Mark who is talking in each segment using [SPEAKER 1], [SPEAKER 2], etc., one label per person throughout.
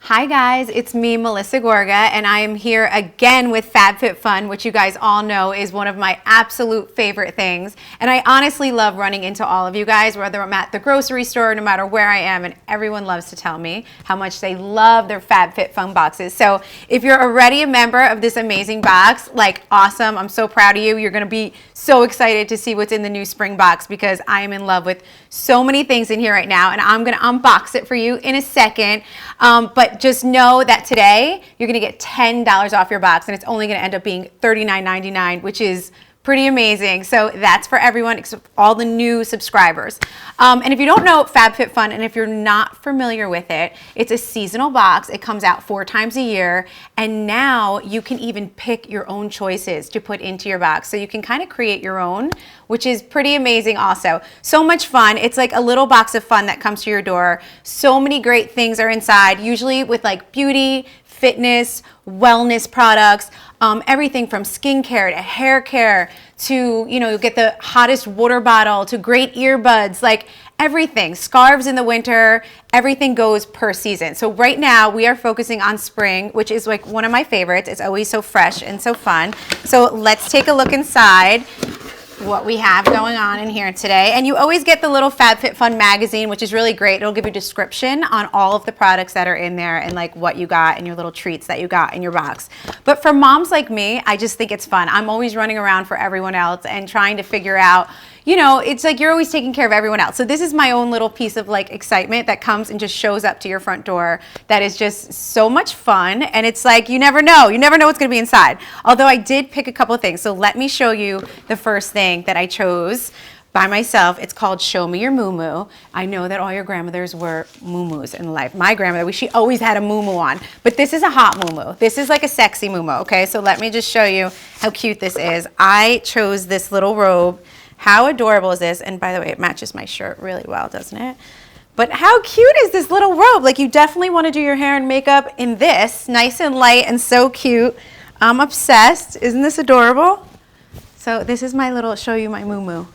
[SPEAKER 1] Hi guys, it's me, Melissa Gorga, and I am here again with FabFitFun, which you guys all know is one of my absolute favorite things. And I honestly love running into all of you guys, whether I'm at the grocery store, no matter where I am, and everyone loves to tell me how much they love their FabFitFun boxes. So if you're already a member of this amazing box, like awesome, I'm so proud of you. You're gonna be so excited to see what's in the new spring box because I am in love with so many things in here right now, and I'm gonna unbox it for you in a second. But just know that today you're gonna get $10 off your box, and it's only gonna end up being $39.99, which is pretty amazing. So that's for everyone except all the new subscribers. And if you don't know FabFitFun, and if you're not familiar with it, it's a seasonal box. It comes out 4 times a year, and now you can even pick your own choices to put into your box. So you can kind of create your own, which is pretty amazing also. So much fun. It's like a little box of fun that comes to your door. So many great things are inside, usually with like beauty, fitness, wellness products, everything from skincare to hair care to, you know, you get the hottest water bottle to great earbuds, like everything. Scarves in the winter, everything goes per season. So right now we are focusing on spring, which is like one of my favorites. It's always so fresh and so fun. So let's take a look inside what we have going on in here today. And you always get the little FabFitFun magazine, which is really great. It'll give you a description on all of the products that are in there and like what you got and your little treats that you got in your box. But for moms like me, I just think it's fun. I'm always running around for everyone else and trying to figure out, you know, it's like you're always taking care of everyone else. So this is my own little piece of like excitement that comes and just shows up to your front door. That is just so much fun. And it's like, you never know what's gonna be inside. Although I did pick a couple of things. So let me show you the first thing that I chose by myself. It's called Show Me Your Moo-Moo. I know that all your grandmothers were moo-moos in life. My grandmother, she always had a moo-moo on, but this is a hot moo-moo. This is like a sexy moo-moo, okay? So let me just show you how cute this is. I chose this little robe. How adorable is this? And by the way, it matches my shirt really well, doesn't it? But how cute is this little robe? Like, you definitely want to do your hair and makeup in this, nice and light and so cute. I'm obsessed. Isn't this adorable? So this is my little, show you my moo-moo.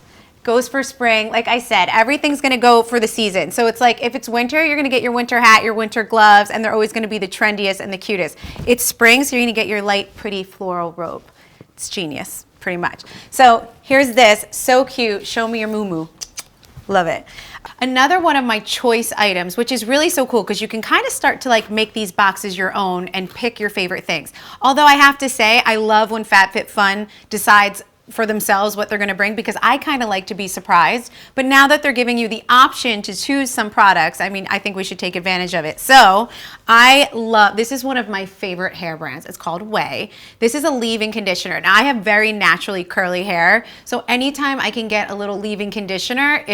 [SPEAKER 1] Goes for spring. Like I said, everything's going to go for the season. So it's like if it's winter, you're going to get your winter hat, your winter gloves, and they're always going to be the trendiest and the cutest. It's spring, so you're going to get your light, pretty floral robe. It's genius. Pretty much. So here's this, so cute. Show me your moo-moo. Love it. Another one of my choice items, which is really so cool because you can kind of start to like make these boxes your own and pick your favorite things. Although I have to say, I love when FabFitFun decides for themselves what they're going to bring because I kind of like to be surprised. But now that they're giving you the option to choose some products, I mean, I think we should take advantage of it. So I love, this is one of my favorite hair brands. It's called Way. This is a leave-in conditioner. Now I have very naturally curly hair. So anytime I can get a little leave-in conditioner,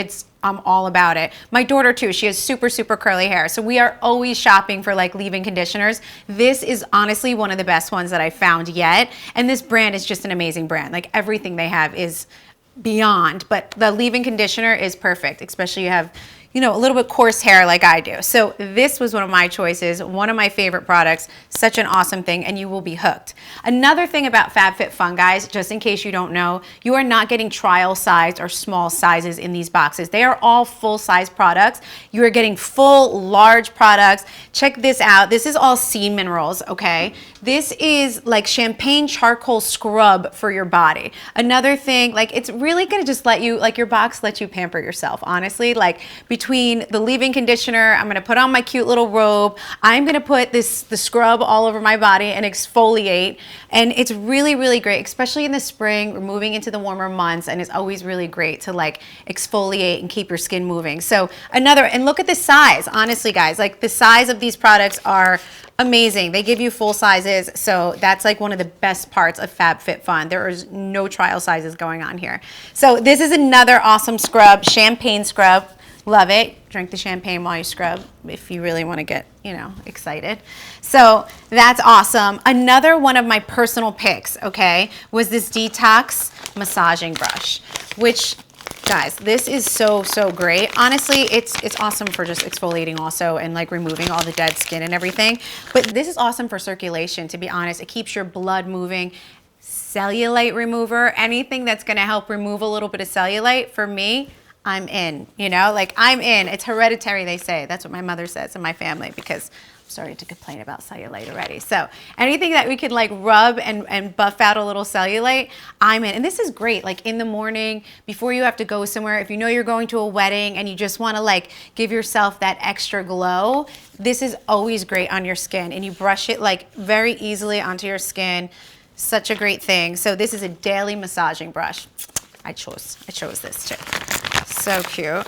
[SPEAKER 1] I'm all about it. My daughter too, she has super, super curly hair. So we are always shopping for like leave-in conditioners. This is honestly one of the best ones that I found yet. And this brand is just an amazing brand. Like everything they have is beyond, but the leave-in conditioner is perfect, especially you have, you know, a little bit coarse hair like I do. So this was one of my choices, one of my favorite products, such an awesome thing, and you will be hooked. Another thing about FabFitFun, guys, just in case you don't know, you are not getting trial size or small sizes in these boxes. They are all full size products. You are getting full large products. Check this out. This is all sea minerals, okay? This is like champagne charcoal scrub for your body. Another thing, like it's really gonna just let you, like your box lets you pamper yourself, honestly. Like between the leave-in conditioner, I'm gonna put on my cute little robe, I'm gonna put the scrub all over my body and exfoliate. And it's really, really great, especially in the spring. We're moving into the warmer months and it's always really great to like exfoliate and keep your skin moving. So and look at the size, honestly guys, like the size of these products are amazing. They give you full sizes, so that's like one of the best parts of FabFitFun. There is no trial sizes going on here. So this is another awesome scrub, champagne scrub. Love it. Drink the champagne while you scrub if you really want to get, you know, excited. So that's awesome. Another one of my personal picks, okay, was this Detox massaging brush, which, guys, this is so, so great. Honestly, it's awesome for just exfoliating also and like removing all the dead skin and everything. But this is awesome for circulation, to be honest. It keeps your blood moving. Cellulite remover, anything that's gonna help remove a little bit of cellulite, for me, I'm in, you know, like I'm in. It's hereditary, they say. That's what my mother says in my family because starting to complain about cellulite already. So anything that we could like rub and buff out a little cellulite, I'm in. And this is great, like in the morning, before you have to go somewhere, if you know you're going to a wedding and you just wanna like give yourself that extra glow, this is always great on your skin. And you brush it like very easily onto your skin. Such a great thing. So this is a daily massaging brush. I chose this too. So cute.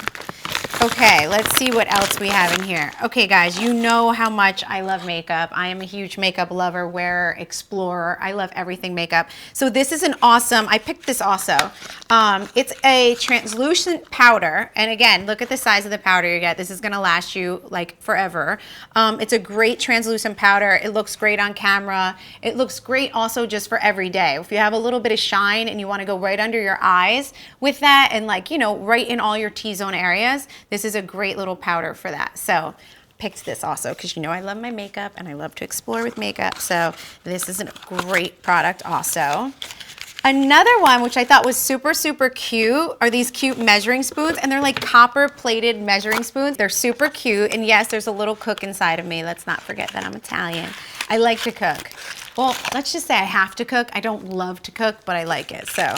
[SPEAKER 1] Okay, let's see what else we have in here. Okay, guys, you know how much I love makeup. I am a huge makeup lover, wearer, explorer. I love everything makeup. So this is an awesome, I picked this also. It's a translucent powder. And again, look at the size of the powder you get. This is gonna last you like forever. It's a great translucent powder. It looks great on camera. It looks great also just for every day. If you have a little bit of shine and you wanna go right under your eyes with that and like, you know, right in all your T-zone areas, this is a great little powder for that. So picked this also because you know I love my makeup and I love to explore with makeup. So this is a great product also. Another one which I thought was super, super cute are these cute measuring spoons, and they're like copper plated measuring spoons. They're super cute, and yes, there's a little cook inside of me. Let's not forget that I'm Italian. I like to cook. Well, let's just say I have to cook. I don't love to cook, but I like it. So.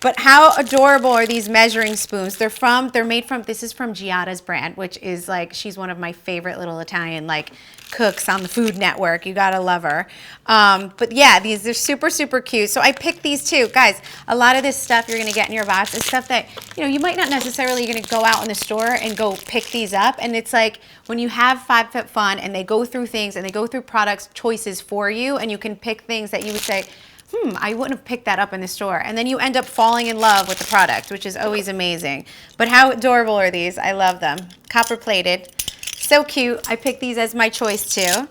[SPEAKER 1] But how adorable are these measuring spoons? They're made from, this is from Giada's brand, which is like, she's one of my favorite little Italian like cooks on the Food Network. You gotta love her. But yeah, these are super, super cute. So I picked these too. Guys, a lot of this stuff you're gonna get in your box is stuff that, you know, you might not necessarily gonna go out in the store and go pick these up. And it's like, when you have FabFitFun and they go through things and they go through products choices for you, and you can pick things that you would say, I wouldn't have picked that up in the store. And then you end up falling in love with the product, which is always amazing. But how adorable are these? I love them. Copper plated. So cute. I picked these as my choice too.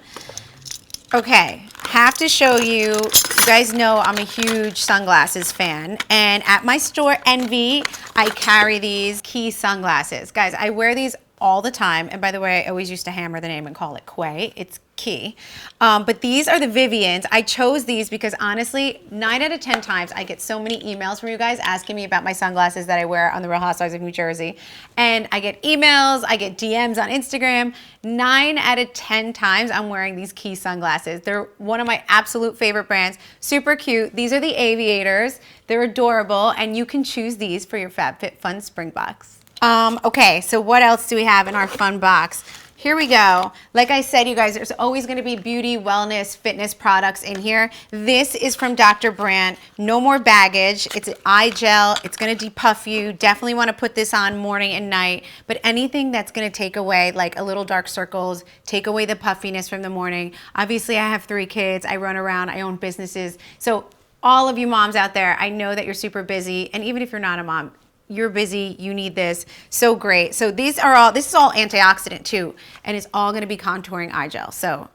[SPEAKER 1] Okay, have to show you, you guys know I'm a huge sunglasses fan. And at my store, Envy, I carry these Key sunglasses. Guys, I wear these all the time. And by the way, I always used to hammer the name and call it Quay. It's Key. But these are the Vivians. I chose these because honestly, 9 out of 10 times I get so many emails from you guys asking me about my sunglasses that I wear on the Real Housewives of New Jersey. And I get emails, I get DMs on Instagram. 9 out of 10 times I'm wearing these Key sunglasses. They're one of my absolute favorite brands. Super cute. These are the Aviators. They're adorable, and you can choose these for your FabFitFun spring box. Okay, so what else do we have in our fun box? Here we go. Like I said, you guys, there's always going to be beauty, wellness, fitness products in here. This is from Dr. Brandt. No more baggage. It's an eye gel. It's going to depuff you. Definitely want to put this on morning and night. But anything that's going to take away like a little dark circles, take away the puffiness from the morning. Obviously, I have 3 kids. I run around. I own businesses. So all of you moms out there, I know that you're super busy. And even if you're not a mom, you're busy, you need this. So great. So this is all antioxidant too, and it's all gonna be contouring eye gel. So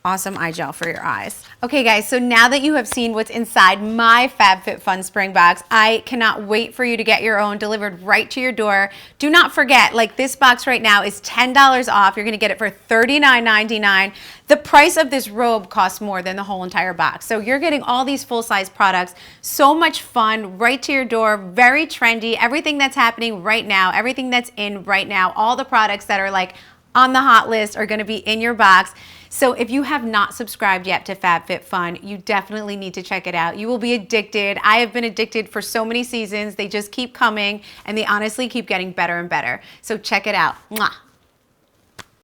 [SPEAKER 1] awesome eye gel for your eyes. Okay guys, so now that you have seen what's inside my FabFitFun spring box, I cannot wait for you to get your own delivered right to your door. Do not forget, like this box right now is $10 off. You're gonna get it for $39.99. The price of this robe costs more than the whole entire box. So you're getting all these full-size products, so much fun, right to your door, very trendy, everything that's happening right now, everything that's in right now, all the products that are like on the hot list are gonna be in your box. So if you have not subscribed yet to FabFitFun, you definitely need to check it out. You will be addicted. I have been addicted for so many seasons. They just keep coming, and they honestly keep getting better and better. So check it out. Mwah.